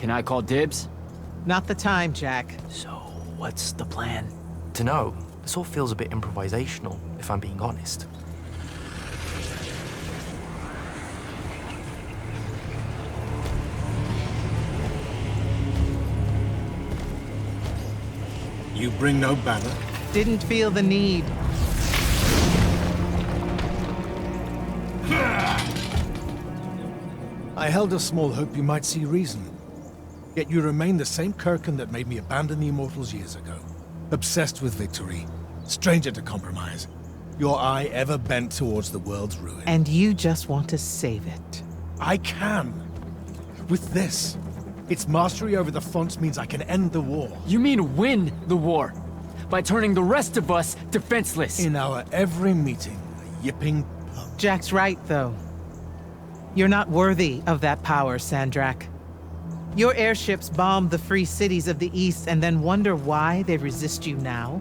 Can I call dibs? Not the time, Jack. So, what's the plan? Dunno. This all feels a bit improvisational, if I'm being honest. You bring no banner? Didn't feel the need. I held a small hope you might see reason. Yet you remain the same Kirkin that made me abandon the Immortals years ago. Obsessed with victory, stranger to compromise. Your eye ever bent towards the world's ruin. And you just want to save it. I can. With this. Its mastery over the fonts means I can end the war. You mean win the war? By turning the rest of us defenseless? In our every meeting, a yipping pub. Jack's right, though. You're not worthy of that power, Sandrak. Your airships bomb the free cities of the East and then wonder why they resist you now?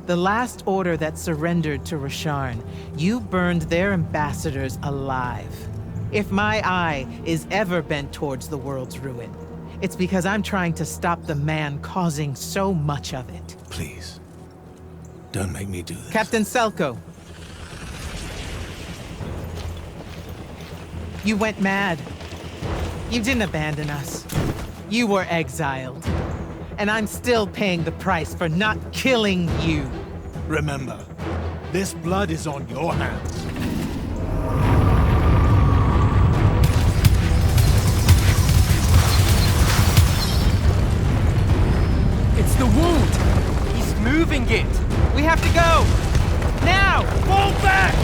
The last order that surrendered to Rasharn, you burned their ambassadors alive. If my eye is ever bent towards the world's ruin, it's because I'm trying to stop the man causing so much of it. Please, don't make me do this. Captain Selko. You went mad. You didn't abandon us. You were exiled. And I'm still paying the price for not killing you. Remember, this blood is on your hands. It's the wound! He's moving it! We have to go! Now! Fall back!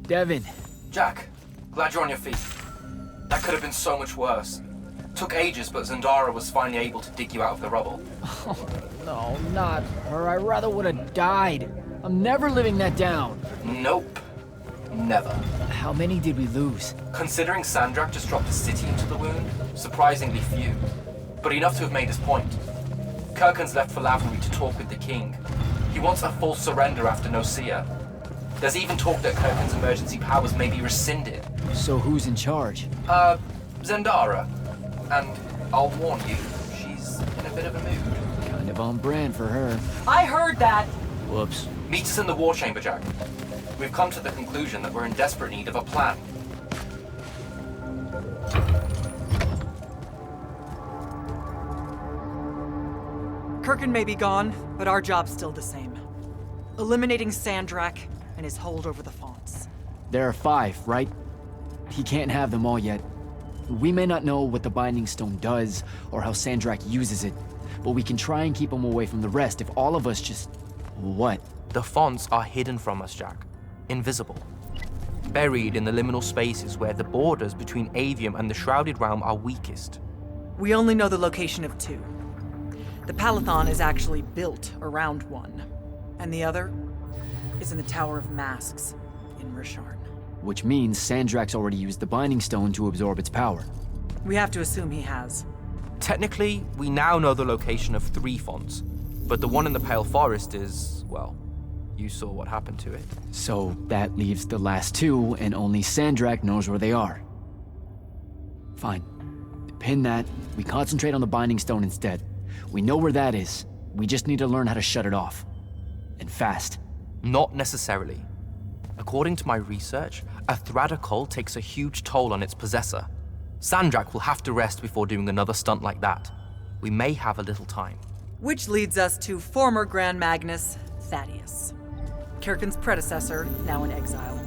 Devin. Jack, glad you're on your feet. That could have been so much worse. Took ages, but Zendara was finally able to dig you out of the rubble. No, not her. I rather would have died. I'm never living that down. Nope. Never. How many did we lose? Considering Sandrak just dropped a city into the wound, surprisingly few. But enough to have made his point. Kirkin's left for Lavery to talk with the king. He wants a full surrender after Nocia. There's even talk that Kirkin's emergency powers may be rescinded. So who's in charge? Zendara. And I'll warn you, she's in a bit of a mood. Kind of on brand for her. I heard that! Whoops. Meet us in the war chamber, Jack. We've come to the conclusion that we're in desperate need of a plan. Kirkin may be gone, but our job's still the same. Eliminating Sandrak and his hold over the fonts. There are 5, right? He can't have them all yet. We may not know what the Binding Stone does, or how Sandrak uses it, but we can try and keep him away from the rest if all of us just... What? The fonts are hidden from us, Jack. Invisible. Buried in the liminal spaces where the borders between Aveum and the Shrouded Realm are weakest. We only know the location of 2. The Palathon is actually built around one, and the other is in the Tower of Masks in Rasharn. Which means Sandrak's already used the Binding Stone to absorb its power. We have to assume he has. Technically, we now know the location of 3 fonts, but the one in the Pale Forest is, well, you saw what happened to it. So that leaves the last 2, and only Sandrak knows where they are. Fine. Pin that. We concentrate on the Binding Stone instead. We know where that is. We just need to learn how to shut it off. And fast. Not necessarily. According to my research, a Thradakol takes a huge toll on its possessor. Sandrak will have to rest before doing another stunt like that. We may have a little time. Which leads us to former Grand Magnus, Thaddeus. Kirkin's predecessor, now in exile.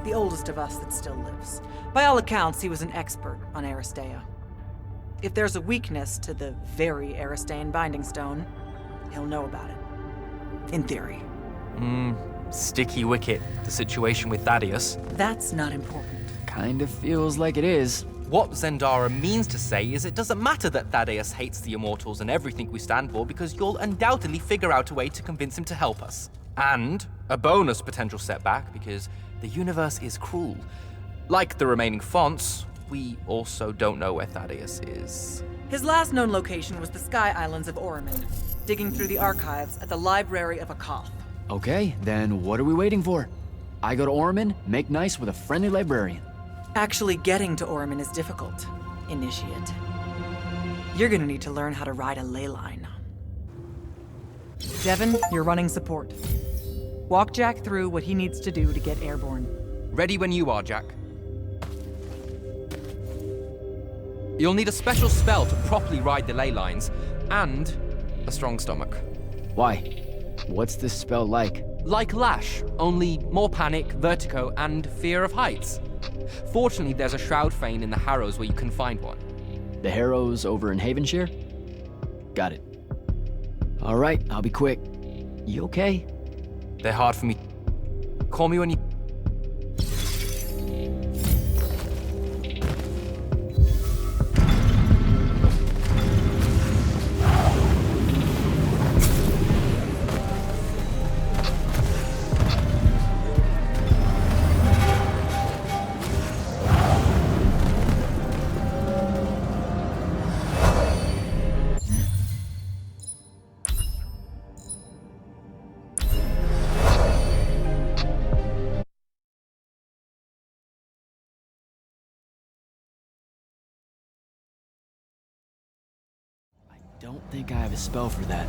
The oldest of us that still lives. By all accounts, he was an expert on Aristea. If there's a weakness to the very Aristane Binding Stone, he'll know about it. In theory. Sticky wicket, the situation with Thaddeus. That's not important. Kinda feels like it is. What Zendara means to say is it doesn't matter that Thaddeus hates the Immortals and everything we stand for, because you'll undoubtedly figure out a way to convince him to help us. And a bonus potential setback, because the universe is cruel. Like the remaining fonts, we also don't know where Thaddeus is. His last known location was the Sky Islands of Oriman, digging through the archives at the Library of Akoth. Okay, then what are we waiting for? I go to Orman, make nice with a friendly librarian. Actually getting to Oriman is difficult, Initiate. You're gonna need to learn how to ride a ley line. Devin, you're running support. Walk Jack through what he needs to do to get airborne. Ready when you are, Jack. You'll need a special spell to properly ride the ley lines, and a strong stomach. Why? What's this spell like? Like Lash, only more panic, vertigo, and fear of heights. Fortunately, there's a Shroud Fane in the Harrows where you can find one. The Harrows over in Havenshire? Got it. All right, I'll be quick. You okay? They're hard for me. Call me when you... Don't think I have a spell for that.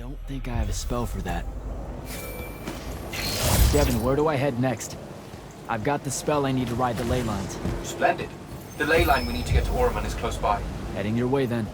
don't think I have a spell for that. Devin, where do I head next? I've got the spell I need to ride the ley lines. Splendid. The ley line we need to get to Orman is close by. Heading your way then.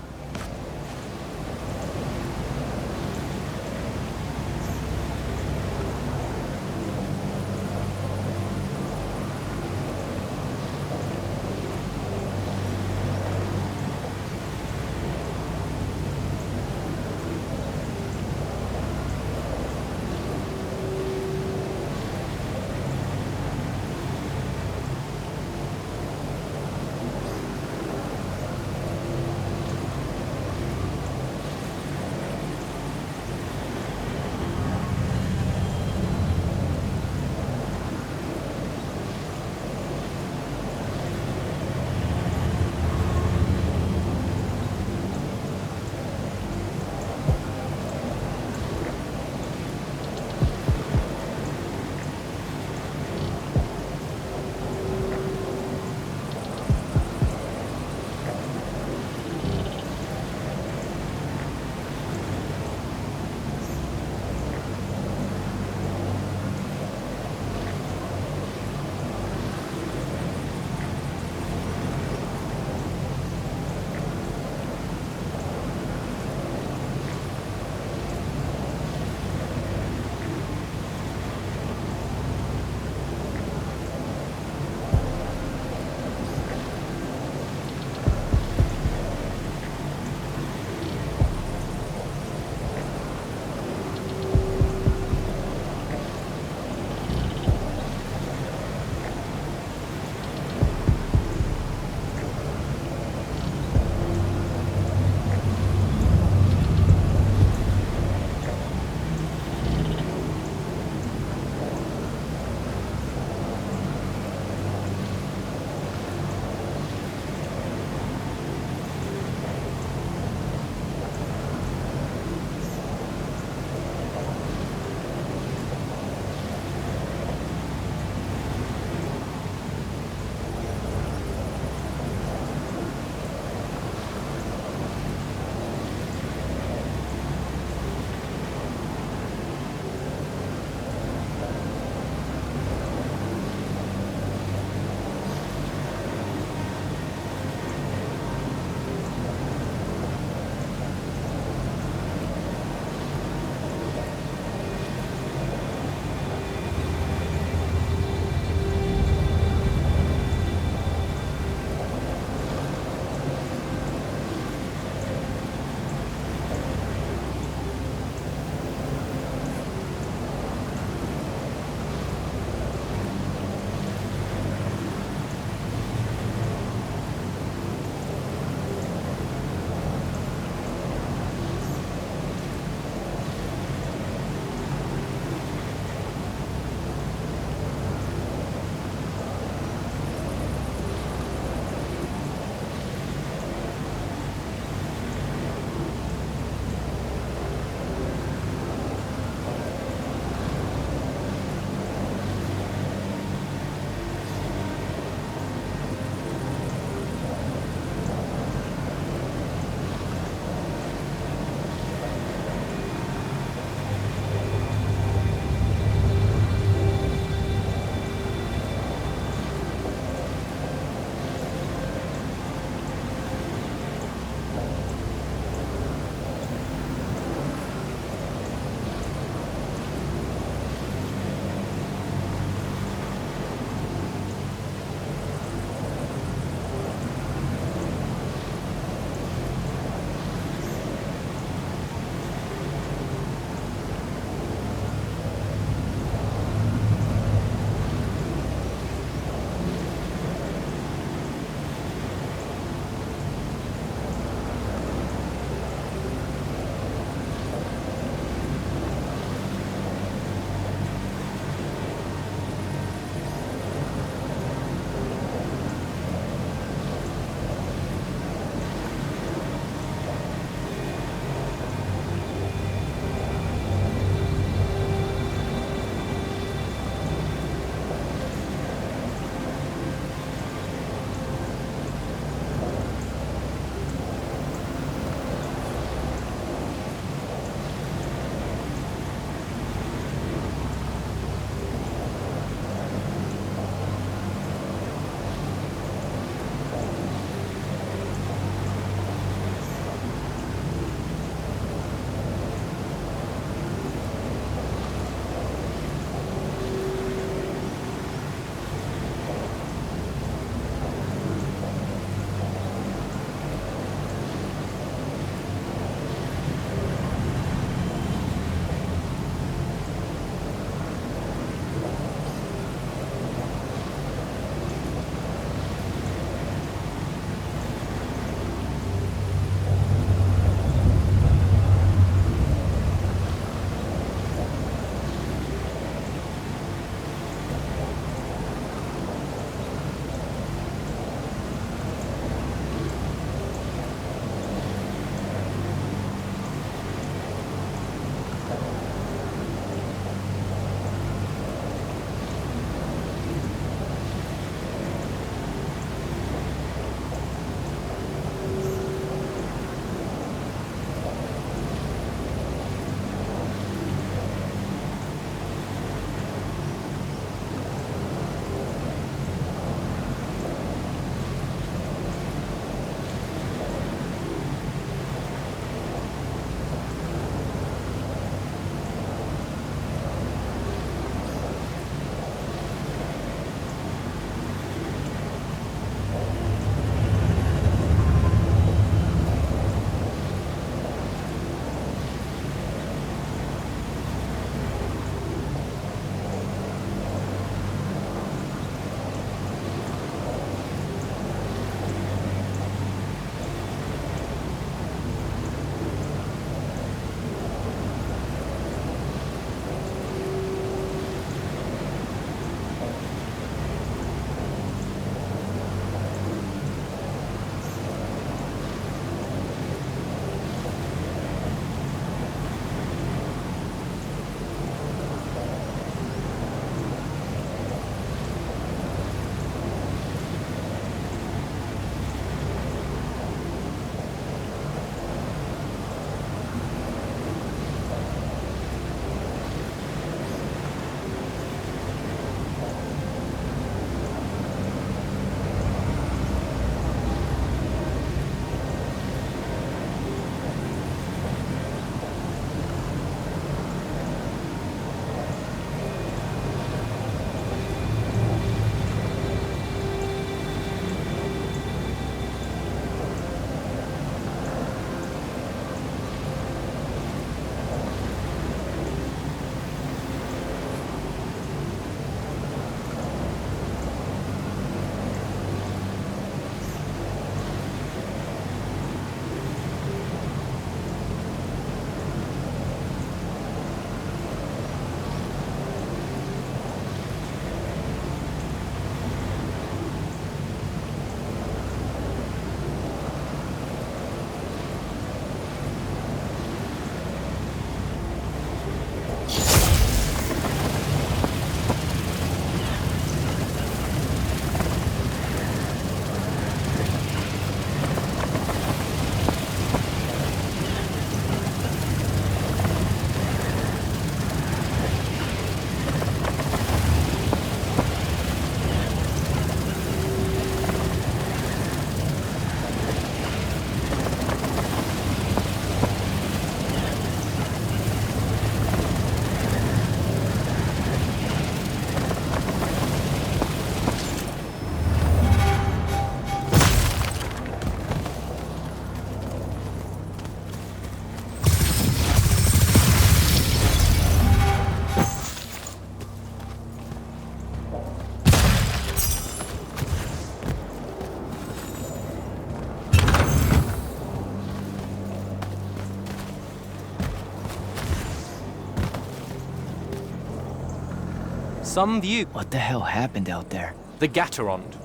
Some view What the hell happened out there? the Gatorond.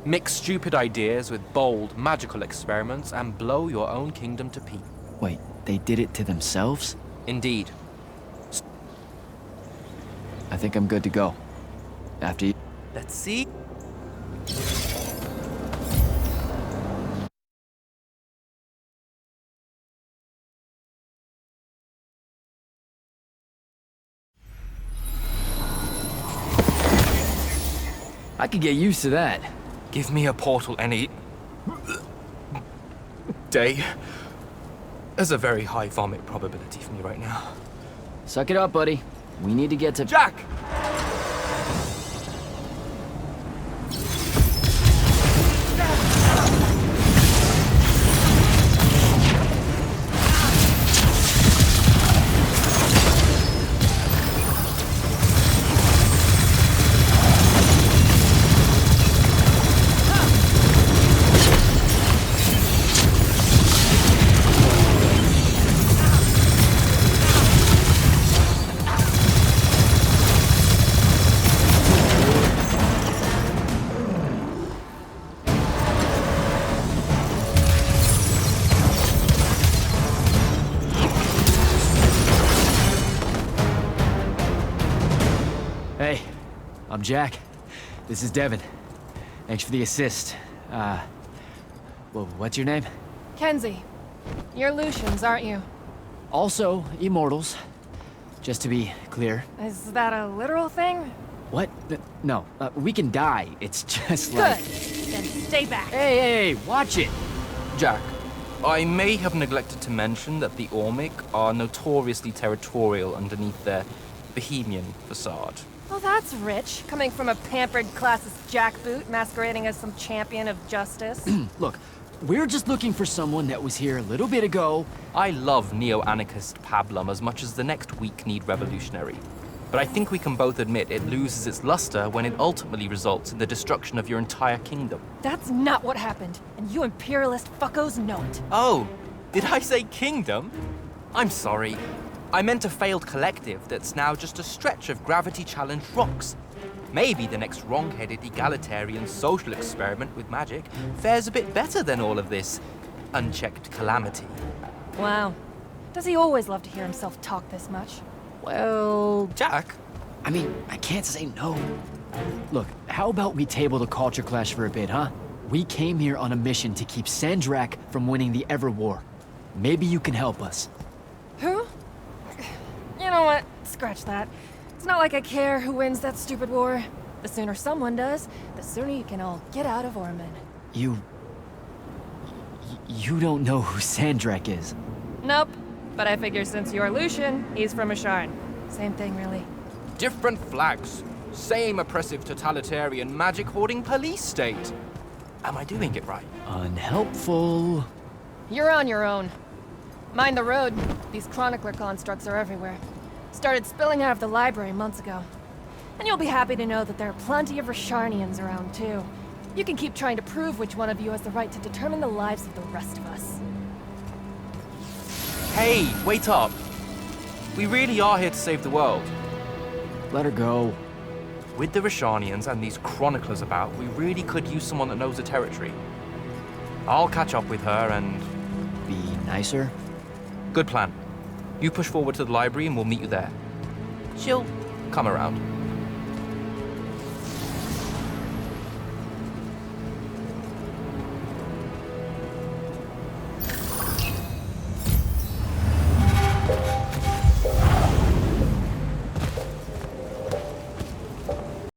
Mix stupid ideas with bold, magical experiments and blow your own kingdom to pieces. Wait, they did it to themselves? Indeed. I think I'm good to go. After you. Let's see. I could get used to that. Give me a portal any day. There's a very high vomit probability for me right now. Suck it up, buddy. We need to get to. Jack! Hey, I'm Jack. This is Devin. Thanks for the assist. Well, what's your name? Kenzie, you're Lucians, aren't you? Also, Immortals. Just to be clear. Is that a literal thing? What? No, we can die. It's just Good. like... Then stay back. Hey, watch it! Jack, I may have neglected to mention that the Ormic are notoriously territorial underneath their bohemian facade. Well, that's rich, coming from a pampered classist jackboot masquerading as some champion of justice. Look, we're just looking for someone that was here a little bit ago. I love neo-anarchist pablum as much as the next weak-kneed revolutionary. But I think we can both admit it loses its luster when it ultimately results in the destruction of your entire kingdom. That's not what happened, and you imperialist fuckos know it. Oh, did I say kingdom? I'm sorry. I meant a failed collective that's now just a stretch of gravity-challenged rocks. Maybe the next wrong-headed egalitarian social experiment with magic fares a bit better than all of this unchecked calamity. Wow. Does he always love to hear himself talk this much? Well, Jack? I mean, I can't say no. Look, how about we table the culture clash for a bit, huh? We came here on a mission to keep Sandrak from winning the Ever War. Maybe you can help us. Who? You know what? Scratch that. It's not like I care who wins that stupid war. The sooner someone does, the sooner you can all get out of Orman. You don't know who Sandrak is. Nope. But I figure since you're Lucian, he's from Asharn. Same thing, really. Different flags. Same oppressive totalitarian magic-hoarding police state. Am I doing it right? Unhelpful. You're on your own. Mind the road. These chronicler constructs are everywhere. Started spilling out of the library months ago. And you'll be happy to know that there are plenty of Rasharnians around, too. You can keep trying to prove which one of you has the right to determine the lives of the rest of us. Hey, wait up. We really are here to save the world. Let her go. With the Rasharnians and these chroniclers about, we really could use someone that knows the territory. I'll catch up with her and... Be nicer. Good plan. You push forward to the library and we'll meet you there. She'll come around.